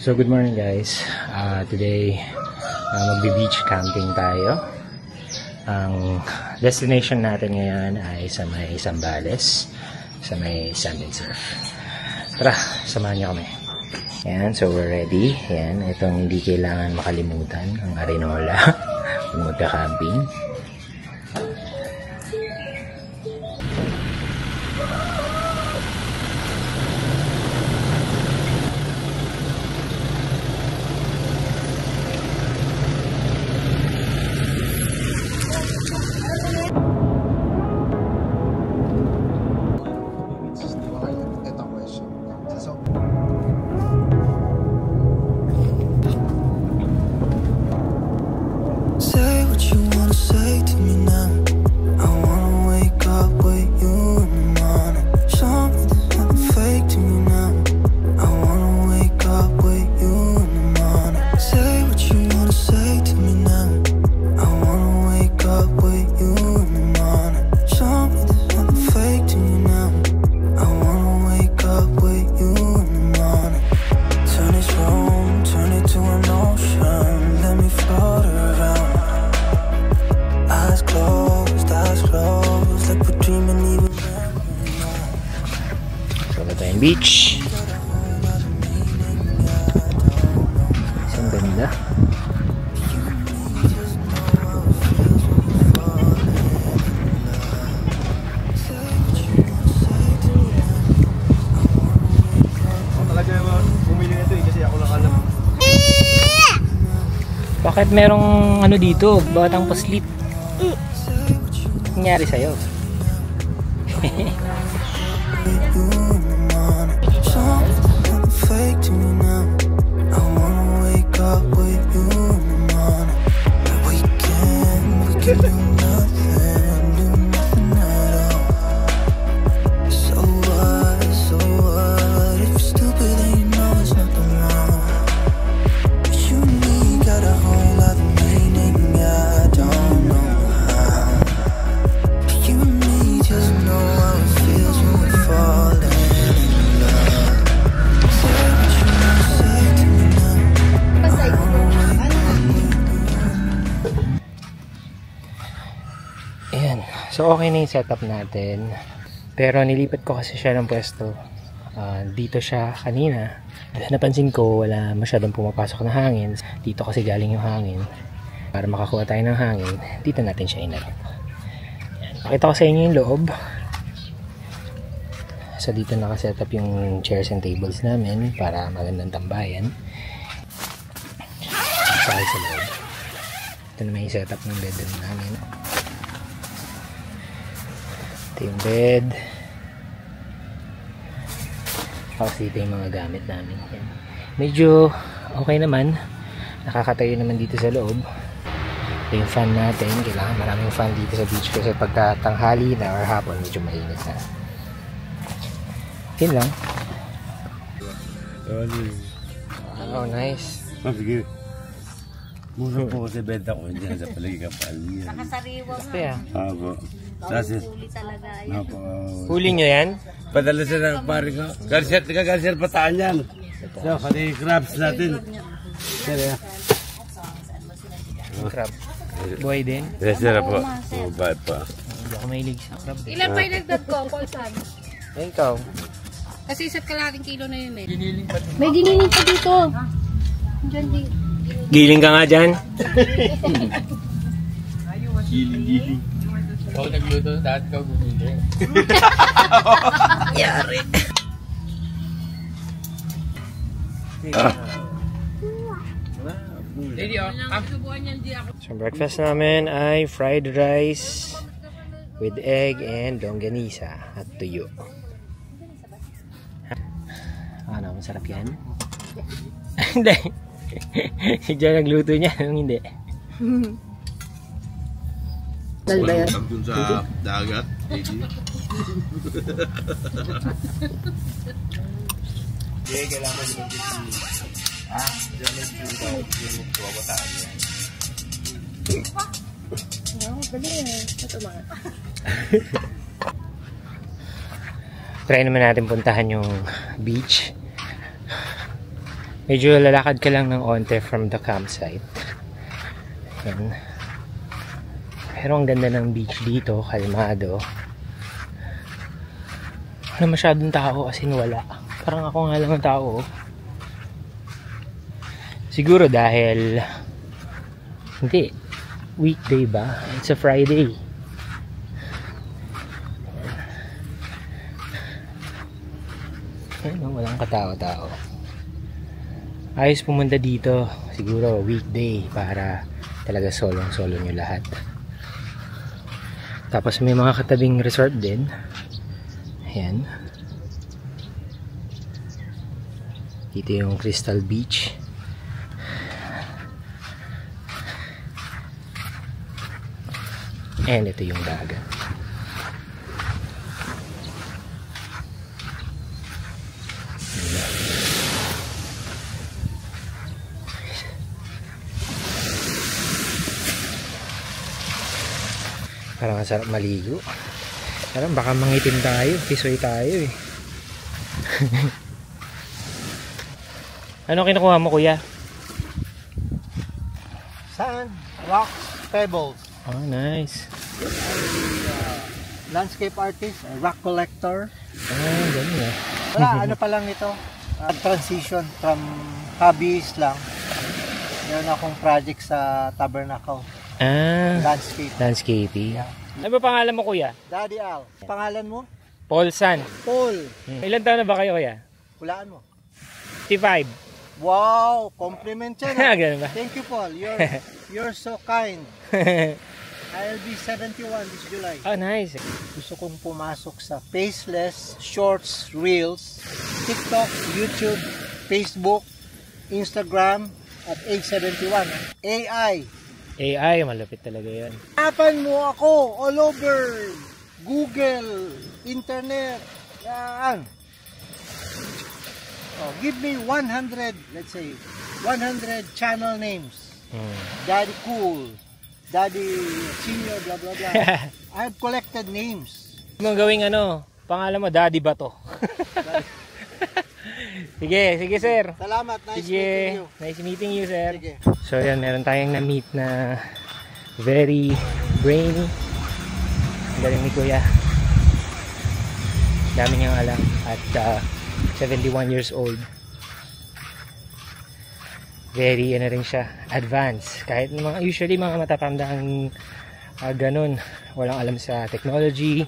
So good morning guys. Today magbe-beach camping tayo. Ang destination natin ngayon ay sa may Zambales, sa may sand and surf. Tara, samahan niyo kami. Ayan, so we're ready. Ayan, itong hindi kailangan makalimutan, ang Arenola. Magka-camping. Beach. Isang ganda. Bakit merong ano dito? Batang paslit. Nangyari sa'yo? So okay na yung setup natin, pero nilipat ko kasi siya ng pwesto. Dito siya kanina, napansin ko wala masyadong pumapasok na hangin. Dito kasi galing yung hangin. Para makakuha tayo ng hangin, dito natin siya inarap. Pakita ko sa inyo yung loob. So dito nakasetup yung chairs and tables namin para magandang tambayan. Sakay sa loob. Ito naman yung setup ng bed namin. Ito yung bed. Tapos dito yung mga gamit namin. Yan. Medyo okay naman. Nakakatayo naman dito sa loob. Ito yung fan natin. Kailangan maraming fan dito sa beach kasi pagka tanghali na or hapon medyo mainit na. Yun lang. Oh, nice. Sige. Muna po kasi benta ko dyan sa palagi kapal. Nakasariwa nga. Kaya. Abo. Kasi, Huli talaga yan. napo. Huli nyo yan? Padala siya ng pari ko. Garcia pataan yan. So, pati crabs natin. Kaya. Crab. Buhay din? Garcia po. Bye pa. Hindi ako mahilig sa crab. Ilan pa yung nagdag ko, Colsan? Yan ikaw. Kasi isa't kalating kilo na yun eh. May giniling pa dito. Diyan di. Giling ka nga dyan. Giling. Ikaw nagluto, dahil ikaw gumiling. Yari. So breakfast namin ay fried rice with egg and longganisa at tuyo. Ano, masarap yan? Hindi. Si John nagluto niya, hindi. Dahil ba yan? Dun sa dagat. Hindi, kailangan mo diyan yung tuwawataan yan. Ito mga. Try naman natin puntahan yung beach. Medyo lalakad ka lang ng onte from the campsite. Yan. Pero ang ganda ng beach dito, kalmado. Wala masyadong tao kasi wala. Parang ako nga lang ang tao. Siguro dahil hindi, weekday ba? It's a Friday. Ayun, walang katao-tao. Ayos pumunta dito, siguro weekday para talaga solo nyo lahat. Tapos may mga katabing resort din. Ayan. Dito yung Crystal Beach. And ito yung dagat. Parang masarap maligo. Parang baka mangitim tayo, pisoy tayo eh. Ano kinukuha mo, kuya? Sand, rocks, pebbles. Oh, nice. Landscape artist, rock collector. Ah, ganun eh. Wala, ano pa lang ito. Transition from hobbies lang. Meron akong project sa Tabernacle. Ah, Landscape. landscaping. Yeah. Ano ba pangalan mo, kuya? Daddy Al. Pangalan mo? Paul San. Paul. Ilan taon na ba kayo, kuya? Hulaan mo. 55. Wow, compliment yan. ah. Ganun ba? Thank you, Paul. You're so kind. I'll be 71 this July. Oh, nice. Gusto kong pumasok sa Faceless Shorts Reels, TikTok, YouTube, Facebook, Instagram at age 71. AI. AI, malapit talaga yan. Hanapan mo ako all over Google, Internet. Yan. Oh, give me 100, let's say, 100 channel names. Daddy Cool, Daddy Senior, blah blah blah. I've collected names. Mong gawing ano, pangalan mo, Daddy ba to? Sige, sige sir. Salamat, nice Sige, meeting you. nice meeting you, sir. Sige. So yan, meron tayong na-meet na very brainy. Ang galing ni kuya. Dami niyang alam at 71 years old. Very ano rin siya, advanced. Kahit mga, usually mga matatanda ang ganun, walang alam sa technology.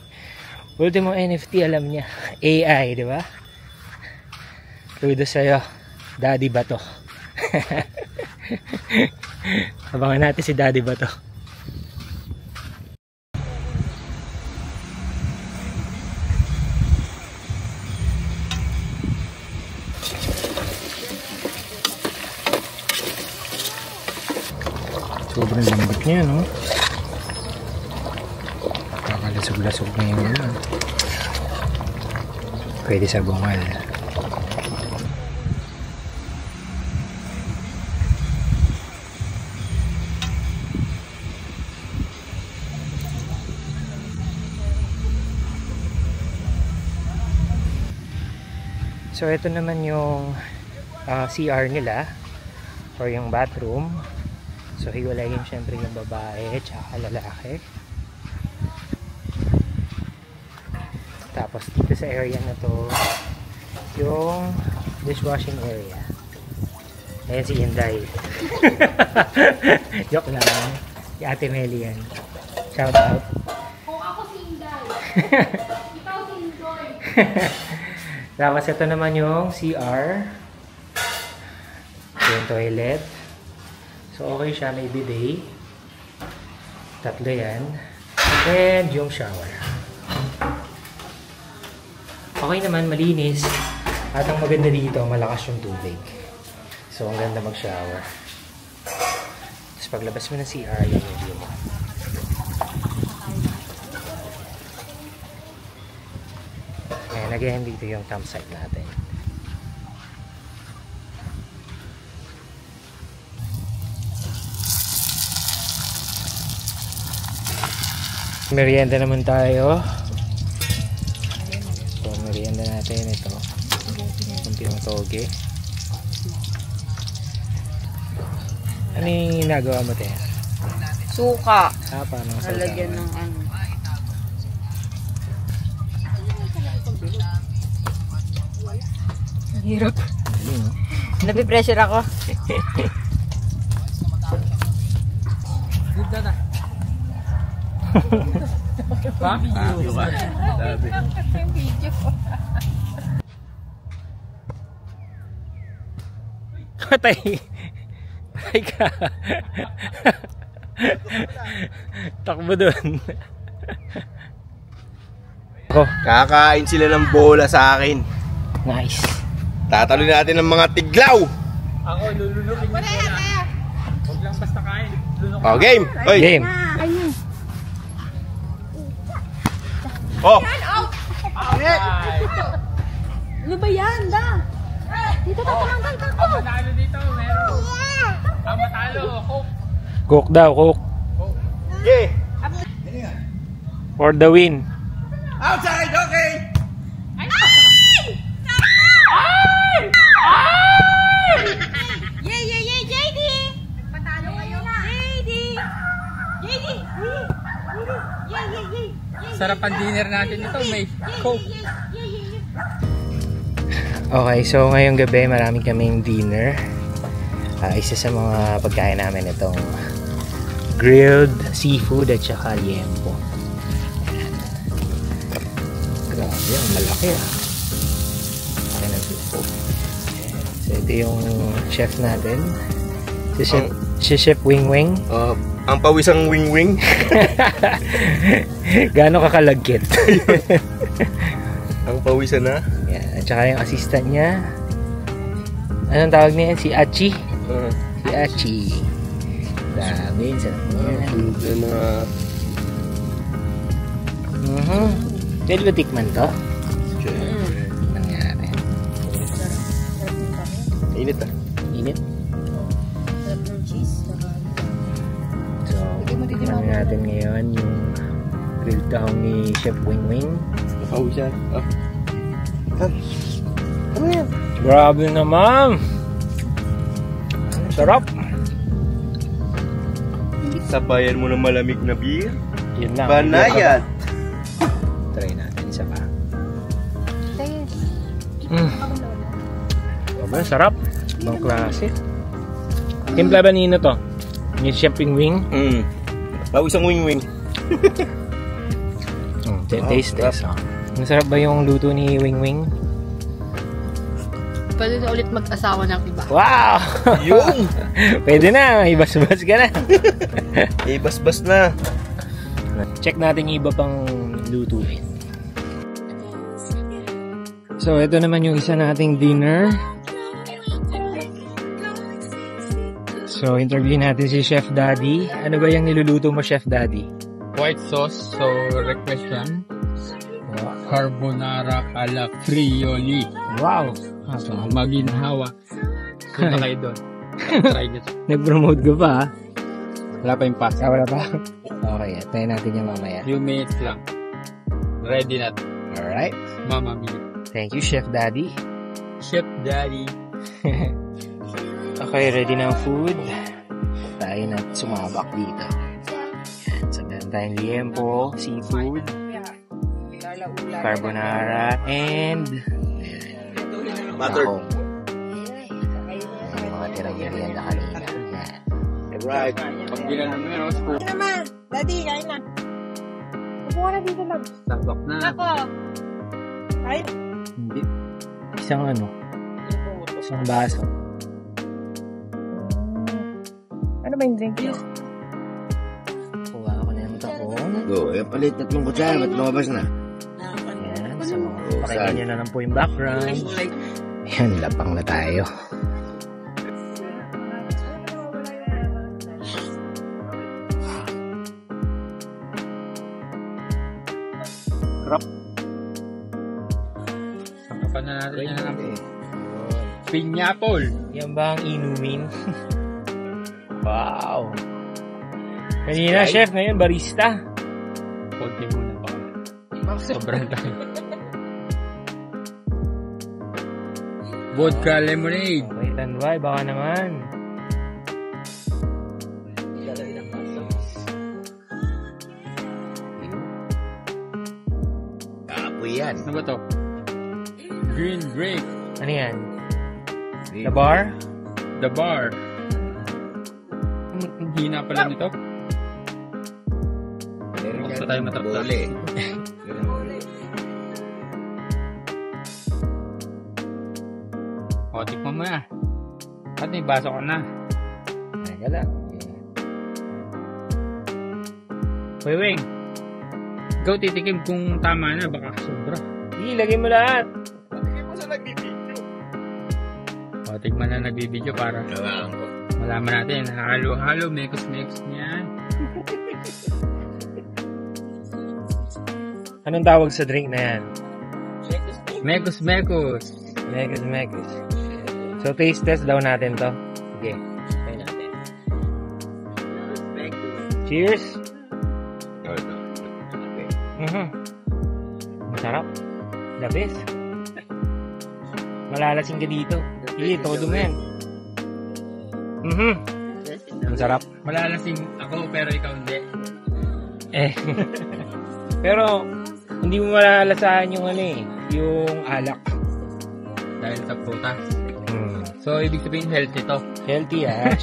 Ultimo NFT alam niya. AI, di ba? Kudos sa'yo, Daddy Bato. Abangan natin si Daddy Bato. Sobrang lambot niya, no? Kakalasog-lasog na yung ano. Pwede sa bungal. So ito naman yung CR nila or yung bathroom. So hiwalayin syempre yung babae tsaka lalaki. Tapos dito sa area na to yung dishwashing area. Ayan si Inday. Joke lang. Si Ate Meli yan. Shout out. Kung ako si Inday. Ikaw si Indoy. Tapos ito naman yung CR. Yung toilet. So okay siya, may bidet. Tatlo yan. And yung shower. Okay naman, malinis. At ang maganda dito, malakas yung tubig. So ang ganda mag-shower. Tapos paglabas mo ng CR, yan yung view mo. Ayan, again, dito yung campsite natin. Merienda naman tayo. So, merienda natin ito. Kunting toge. Ano yung ginagawa mo, te? Suka. Paano sa Lalagyan ng ano. Hirap. Napipressure ako. Patay. Patay ka. Takbo dun. Ako. Kakain sila ng bola sa akin. Nice. Tatalo natin ng mga tiglaw. Ako, lulunukin yung bola. Huwag lang basta kain. Lunok. Oh, game. Oy. Game. Oh. Ano ba yan, da? Dito tatanggal ka ko. Ang matalo dito, meron. Ang matalo, Coke. Coke daw, Coke. Yeah. For the win. Outside, okay. Yay, JD! Patalo kayo na. JD! Yay! Sarap ang dinner natin ito, may Coke. Okay, so ngayong gabi marami kaming dinner. Isa sa mga pagkain namin itong grilled seafood at saka liempo. Grabe, ang malaki ah. Laki ng supo. So ito yung chef natin. Si Chef Wing Wing. Ang pawisang wing-wing. Gaano kakalagkit. Ang pawisan na. Yan. At saka yung assistant niya. Anong tawag niya? Si Achi. Si Achi. Grabe, sarap niya. Pwede ba tikman to? Nangyari. Init ah. Init. Sarap ng cheese. So, ano natin ngayon yung grilled taong ni Chef Wing Wing. Pawisan. Ano yan? Grabe naman! Sarap! Sabayan mo ng malamig na beer. Yun lang. Banayad. Try natin isa pa. Sobrang sarap. Ibang klase. Timpla ba nino to? Ni Chef Wing Wing? Pawisang wing-wing. Taste test. Masarap ba yung luto ni Wing Wing? Pwede na ulit mag-asawa ng iba. Wow! Yung! Pwede na, ibas-bas ka na. Ibas-bas na. Check natin yung iba pang lutuin. So, ito naman yung isa nating dinner. So, interview natin si Chef Daddy. Ano ba yung niluluto mo, Chef Daddy? White sauce, so request yan. Carbonara ala frioli. Wow! So, maginhawa. Punta kayo doon. Try nyo to. Nag-promote ko pa, ha? Wala pa yung pasta. Wala pa? Okay, try natin yung mamaya. Few minutes lang. Ready na. Alright. Mama mia. Thank you, Chef Daddy. Chef Daddy. Okay, ready na ang food. Tayo na sumabak dito. Yan, so meron tayong liempo, seafood, carbonara, and Muttered. yung mga tirang-merienda kanina. Yan. Right. Pag ginanong mo yun, spoon. Naman, Daddy, kain na. Upo ka na dito lang. Sabak na. Ako. Kain. Hindi. Isang isang baso. Ano ba yung drink yun? Kuha ako na yung takong. Go, palit tatlong kutsara, ba't lumabas na? Yan, so pakinggan nyo na lang po yung background. Yan, lapang na tayo. Crop. Sakapan na natin yan ng pineapple. Yan ba ang inumin? Wow! Kanina, chef, ngayon barista. Konti muna pa. Sobrang tayo. Vodka lemonade. Wait and why, baka naman. yan. Ano ba to? Green grape. Ano yan? The bar? The bar. Ang hina pala nito. Meron Basta yan. tayo matapos. Bole. O, tikman mo na. At may baso ka na. Teka lang. Weng, ikaw titikim kung tama na, baka sobra. Ilagay mo lahat. O, tikman na nagbibideo para malaman natin. Halo-halo, mekos-mekos niya. Anong tawag sa drink na yan? Mekos-mekos. Mekos. So, taste test daw natin to. Sige. Try natin. Cheers! Masarap. The best. Malalasing ka dito. Hindi, todo mo yan. Ang sarap. Malalasing ako pero ikaw hindi. Pero, hindi mo malalasahan yung yung alak. Dahil sa prutas. So, ibig sabihin healthy to. Healthy, ah.